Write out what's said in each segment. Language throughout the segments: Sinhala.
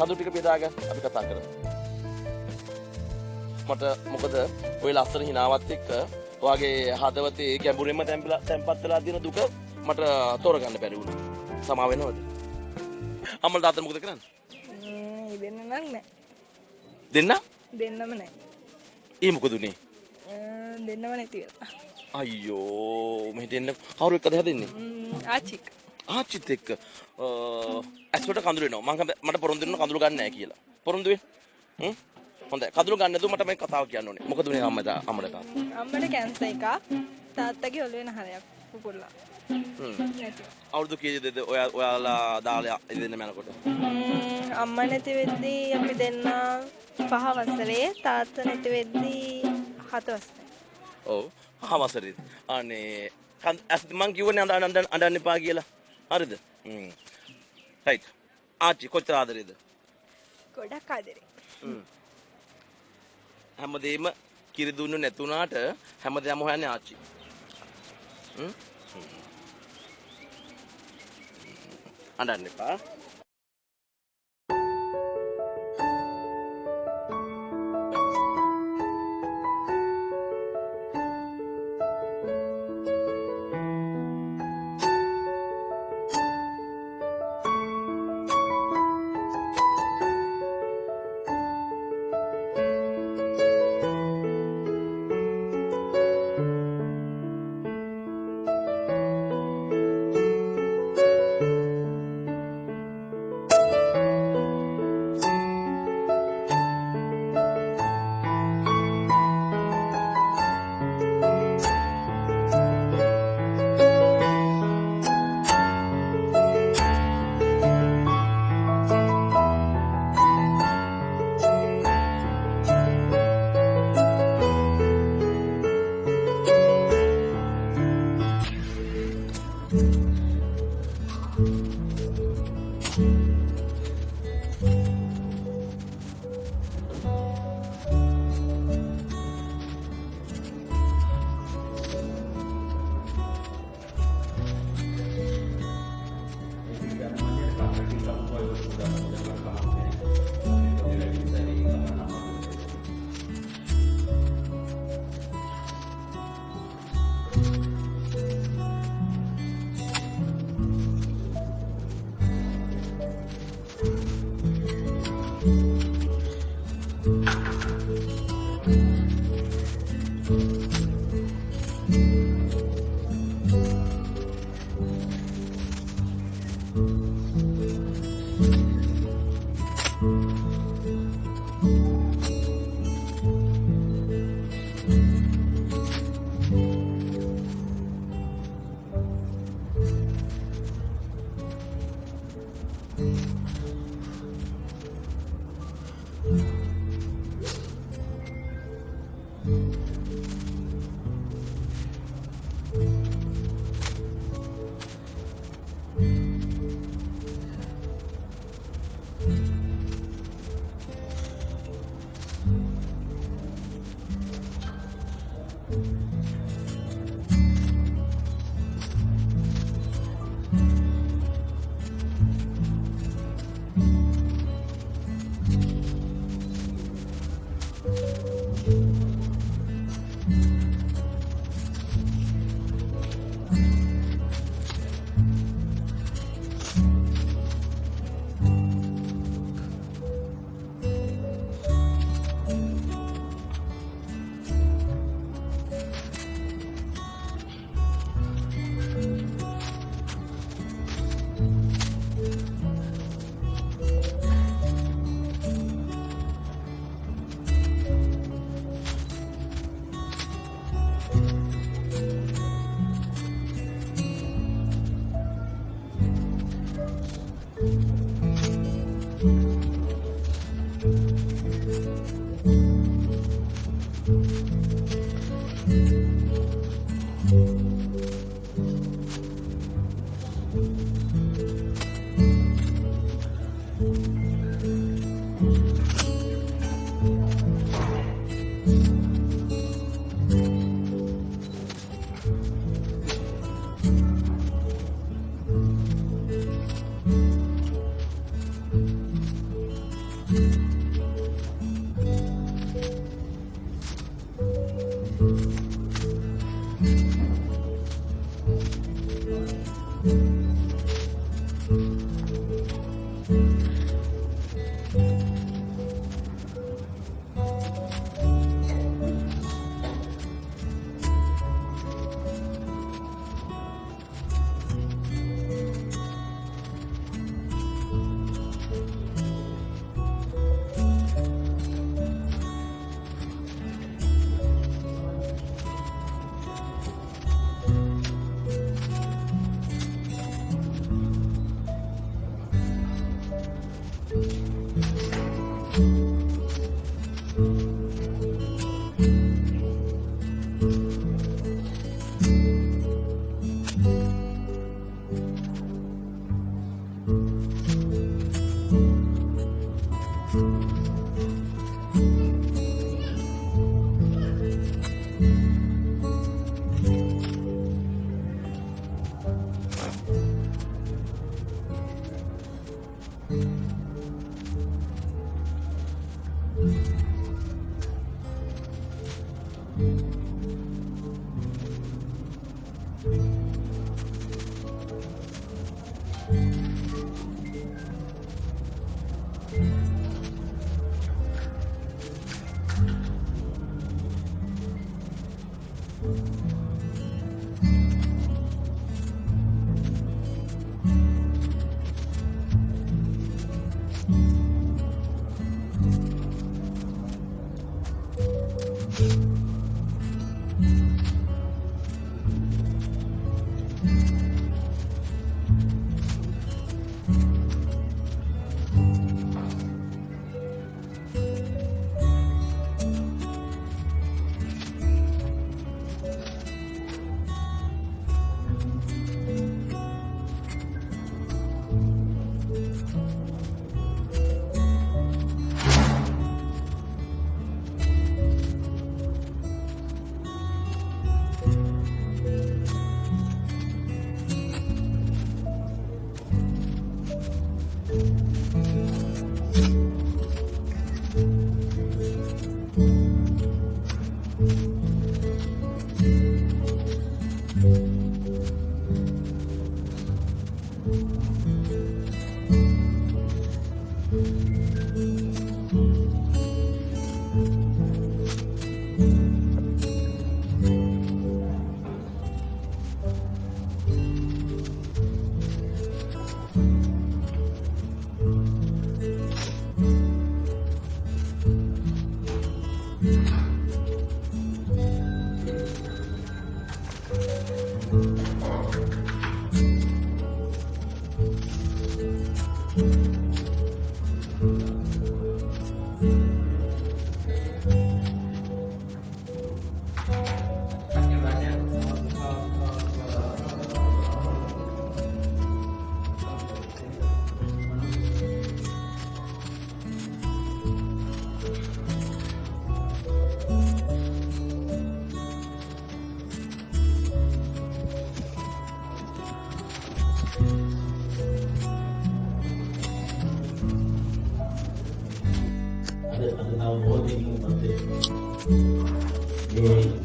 කඳු ටික බෙදාගෙන අපි කතා කරමු. මට මොකද ඔය ලස්සන හිනාවත් එක්ක ඔයාගේ හදවතේ ගැඹුරින්ම තැම්පත් වෙලා තියෙන දුක මට තෝරගන්න බැරි වුණා. සමා වෙනවද? අම්මලා තාත්තලා මොකද කරන්නේ? දෙන්න නෑ. දෙන්න? දෙන්නම නෑ. ඒ මොකද උනේ? දෙන්නම නැති වෙලා. අයියෝ මෙහෙට එන්න කවුරු එක්කද හැදෙන්නේ? ආච්චික්. ආච්චිත් එක්ක ඇස්වට කඳුළු එනවා. මට පොරොන්දු වෙනවා කඳුළු ගන්න නැහැ කියලා. පොරොන්දු වෙන්න. හොඳයි. කඳුළු ගන්න නැතුව මට මේ කතාව කියන්න ඕනේ. මොකද උනේ අම්මට තාත්තා? අම්මට කැන්සර් එකක්. තාත්තගේ ඔළුවේ නහරයක් පුපුරලා. නැති. අවුරුදු කීයද ඔයාලා දාලා ඉදෙන්න යනකොට? අම්මා නැති වෙද්දී අපි දෙන්න 5 වසරේ තාත්තා නැති වෙද්දී 7 වසරේ. ඔව් 5 වසරේ. අනේ මං කිව්වනේ අඬන්න එපා කියලා. හරිද? රයිට්. ආච්චි කොච්චර ආදරේද? ගොඩක් ආදරේ. හැමදේම කිරි දුන්නු නැතුණාට හැමදේම හොයන්නේ ආච්චි. අඬන්න එපා.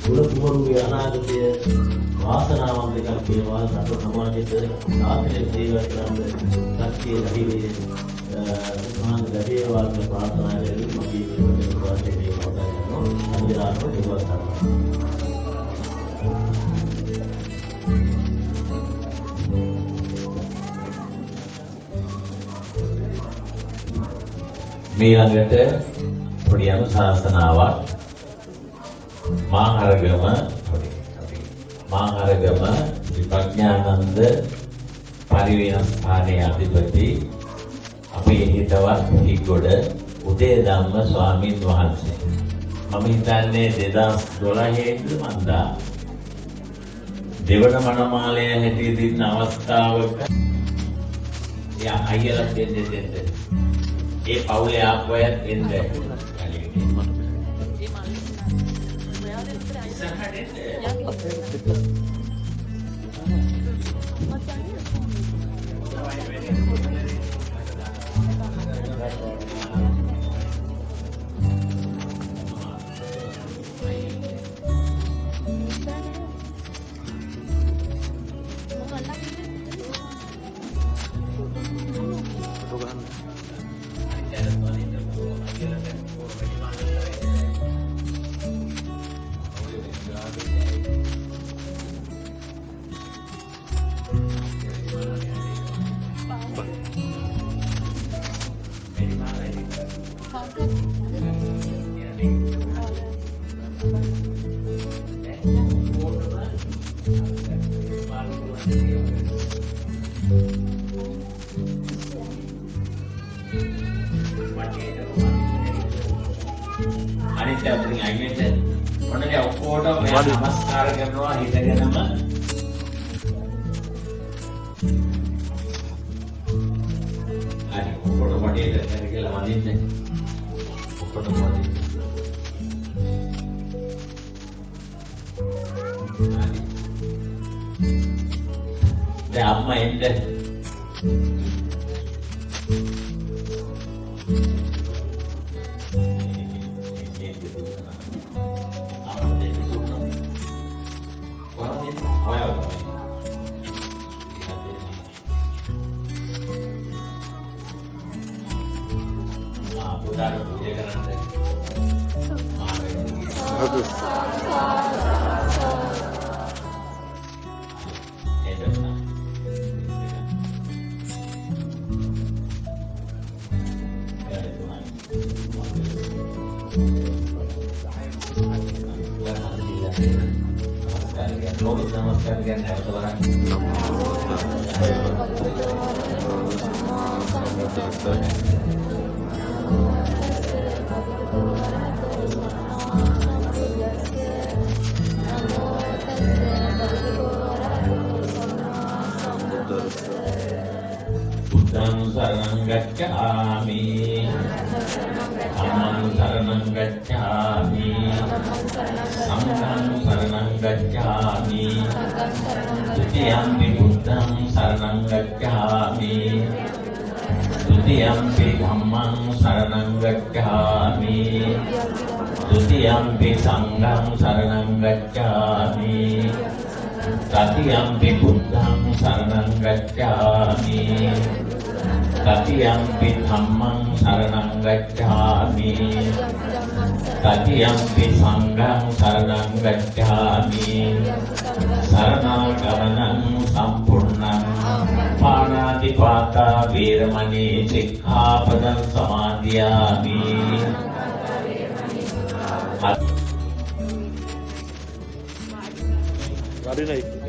ගුණකුමරුගේ අනාගතය වාසනාවන්ත එකක් වේවා. රට සමාජයට සාර්ථක සේවය කරන්න ශක්තිය ලැබෙන්නේ උන්වහන්සේ ලැබේවා කියන ප්‍රාර්ථනාවෙන් මගේ ජීවිතේ වාසයේ දේවතා කරනවා. අනිවාර්යයෙන්ම දේවතා ඊළඟට පොඩි අනුශාසනාවක් මාහරගම විපඥානන්ද පරිවේන ස්ථානයේ අධිපති අපේ හිතවත් හිගොඩ උදේ ධම්ම ස්වාමීන් වහන්සේ. මම හිතන්නේ 2012 මන්දා දෙවන මනමාලය හැටියට ඉන්න අවස්ථාවක යා අයියලා දෙන්නේ ඒ පවුලේ ආපුවයත් එන්නේ ෆොටෝ ගන්න. අනිත් අපිට අයියට ඔන්නනේ ඔක්කොටම මෙයා නමස්කාර කරනවා හිතගෙනම හරි ඔක්කොටම වඩේට කරගෙන වදින්නේ ඔක්කොටම වදින්න හරි දැන් අම්මා එන්නේ नमस्कार करना है तो बुद्धं शरणं गच्छामि धम्मं शरणं गच्छामि संघं शरणं गच्छामि द्वितीयंपि बुद्धं शरणं गच्छामि द्वितीयंपि धम्मं शरणं गच्छामि द्वितीयंपि संघं शरणं गच्छामि तृतीयंपि बुद्धं शरणं गच्छामि तृतीयंपि धम्मं शरणं गच्छामि तृतीयंपि संघं शरणं गच्छामि शरणागमनं सम्पूर्णं पाणातिपाता वीरमणि सिक्खापदं समादयामि गाड़ी नहीं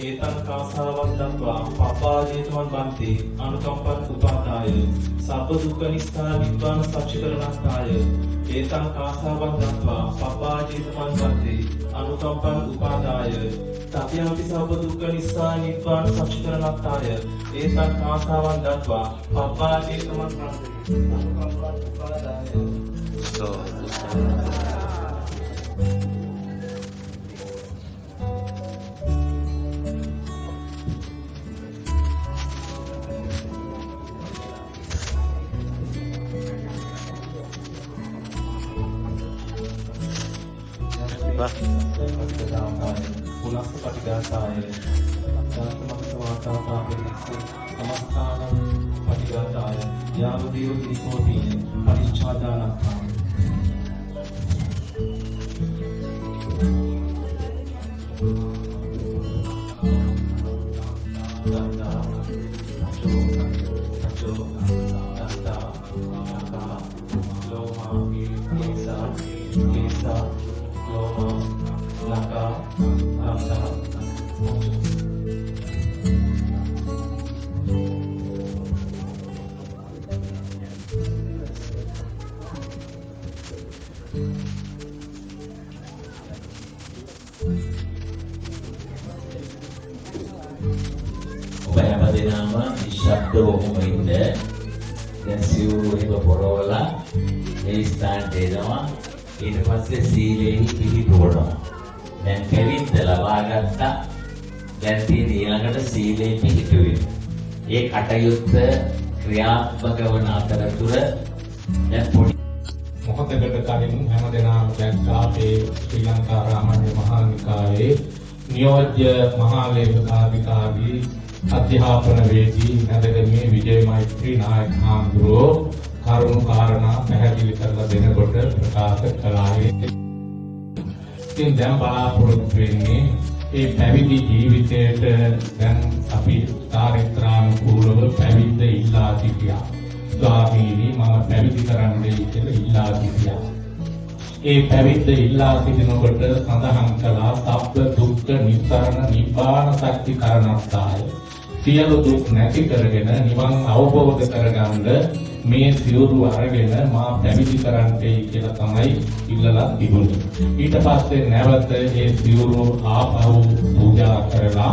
एतं कासावं दत्वा पापाजेतमं बन्ति अनुकम्पन् उपादाय सब्ब दुःखनिस्तार विद्वान् साक्षीकरणार्थाय एतं कासावं दत्वा पापाजेतमं बन्ति अनुकम्पन् उपादाय तथापि सब्ब दुःखनिस्तार विद्वान् साक्षीकरणार्थाय एतं कासावं दत्वा पापाजेतमं बन्ति अनुकम्पन् उपादाय पुनः पटिगाताय पटिगाताय यावदेव त्रिकोटि परिच्छादनार्थम् බොහොම ඉන්න දැන් සිවුරු එක පොරවලා මේ ස්ථානට එනවා. ඊට පස්සේ සීලෙහි පිහිටුවනවා. දැන් පැවිද්ද ලබා ගත්තා. දැන් තියෙන ඊළඟට සීලෙහි පිහිටුවීම. ඒ කටයුත්ත ක්‍රියාත්මක වන අතරතුර දැන් පොඩි මොහොතකට කලින් හැමදෙනාම දැක්කා අපේ ශ්‍රී ලංකා රාමණ්‍ය මහා නිකායේ නියෝජ්‍ය මහා ලේකකාධිකාරී අධ්‍යාපනවේදී නැදගමේ විජය මෛත්‍රී නායක හාමුදුරුවෝ කරුණු කාරණා පැහැදිලි කරලා දෙනකොට ප්‍රකාශ කළායේ. ඉතින් දැන් බලාපොරොත්තු වෙන්නේ මේ පැවිදි ජීවිතයට දැන් අපි චාරිත්‍රානුකූලව පැවිද්ද ඉල්ලා සිටියා. ස්වාමීනි මම පැවිදි කරන්නයි කියලා ඉල්ලා සිටියා. ඒ පැවිද්ද ඉල්ලා සිටිනකොට සඳහන් කළා සබ්බ දුක්ඛ නිස්සාරණ නිබ්බාන සත්‍ය කරණත්තාය. සියලු දුක් නැති කරගෙන නිවන් අවබෝධ කරගන්න මේ සියලු අරගෙන මා පැවිදි කරන්නයි කියලා තමයි ඉල්ලලා තිබුණේ. ඊට පස්සේ නැවත ඒ සියලු ආපහු පූජා කරලා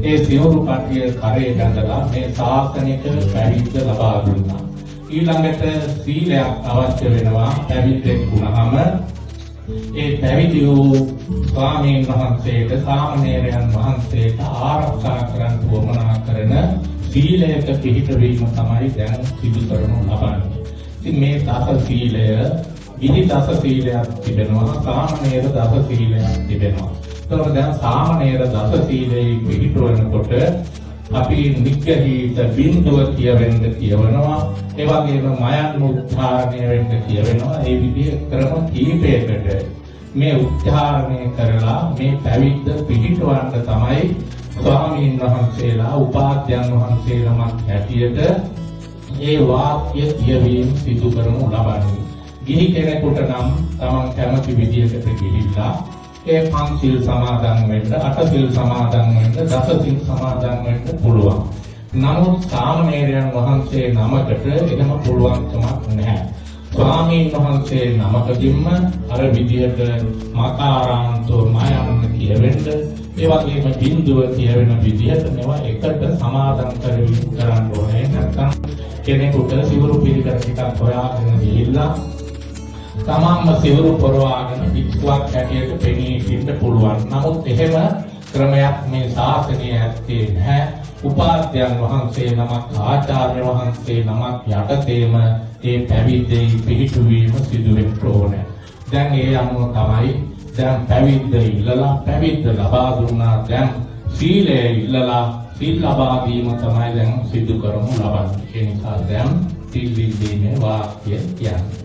ඒ සියලු කටිය කරේ බඳලා මේ ශාසනික පැවිද්ද ලබා දුන්නා. ඊළඟට සීලයක් අවශ්‍ය වෙනවා පැවිද්දෙක් වුණාම. ඒ පැවිදි වූ ස්වාමීන් වහන්සේට සාමණේරයන් වහන්සේට ආරක්ෂා කරන්න වමනා කරන සීලයක පිළිපැවීම තමයි දැන් සිදු කරනු ලබන්නේ. ඉතින් මේ දස සීලය විදි දස සීලයක් තිබෙනවා, සාමණේර දස සීලයක් තිබෙනවා. ඒතකොට දැන් සාමණේර දස සීලයේ පිළිපැවනකොට අපි නිග්‍රහීත බින්දුව කියවනවා. ඒ වගේම මයන් උච්චාරණය වෙන්න කියවෙනවා. ඒ විදිහේ ක්‍රම කීපයකට මේ උච්චාරණය කරලා මේ පැවිද්ද පිළිටවන්න තමයි ස්වාමීන් වහන්සේලා උපාධ්‍යයන් වහන්සේලාමත් හැටියට ඒ වාක්‍ය කියවීම සිදු කරනු ලබන්නේ. ගිහි කෙනෙකුට නම් තමන් කැමති විදිහකට ගිහිල්ලා ඒ පංචිල් සමාදන් වෙන්න, අටසිල් සමාදන් වෙන්න, දසසිල් සමාදන් වෙන්න පුළුවන්. නමුත් සාමණේරයන් වහන්සේ නමකට එහෙම පුළුවන්කමක් නැහැ. ස්වාමීන් වහන්සේ නමකදීම අර විදියට මකාරාන්තෝ මයන්න කියවෙන්න, ඒ වගේම බින්දුව කියවෙන විදියට මේවා එකට සමාදන් කරන්න ඕනේ. නැත්නම් කෙනෙකුට සිවුරු පිළිකර ටිකක් හොයාගෙන ගිහිල්ලා තමන්ම සිවුරු පොරවාගෙන පිටුවක් හැටියට පෙනී ඉන්න පුළුවන්. නමුත් එහෙම ක්‍රමයක් මේ ශාසනයේ ඇත්තේ නැහැ. උපාධ්‍යයන් වහන්සේ නමක්, ආචාර්ය වහන්සේ නමක් යටතේම ඒ පැවිද්දේ පිහිටුවීම සිදු වෙන්න ඕනේ. දැන් ඒ අනුව තමයි දැන් පැවිද්ද ඉල්ලලා පැවිද්ද ලබා දුන්නා. දැන් සීලය ඉල්ලලා සීල් ලබා දීම තමයි දැන් සිදු කරමු ලබන්නේ. ඒ නිසා දැන් සීල් දීමේ වාක්‍ය කියන්නේ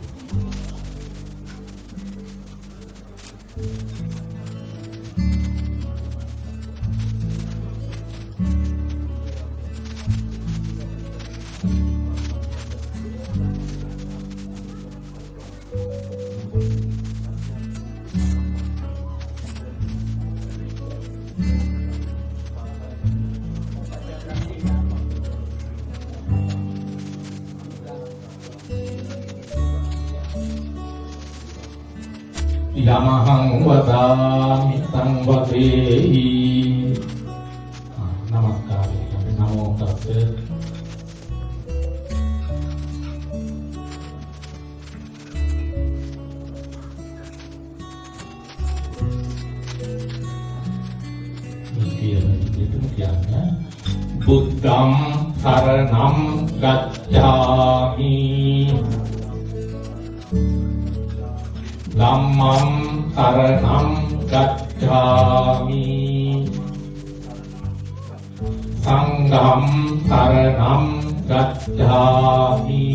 යමහං වදාමි සංවදේහි. නමස්කාරය. නමෝ තස්ස බුද්ධං සරණං ගච්ඡාමි ධම්මං සරණං ගච්ඡාමි සංඝං සරණං ගච්ඡාමි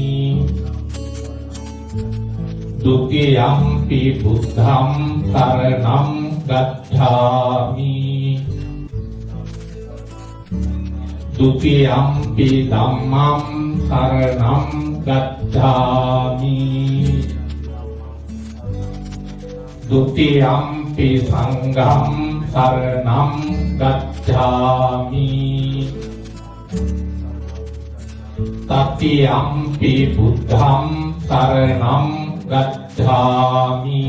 ဒုတိယံ පි බුද්ධං සරණං ගච්ඡාමි ဒုတိယံ පි ධම්මං සරණං ගච්ඡාමි ဒုတိယံ පි සංඝං සරණං ගච්ඡාමි တတိယံ පි බුද්ධං සරණං ගච්ඡාමි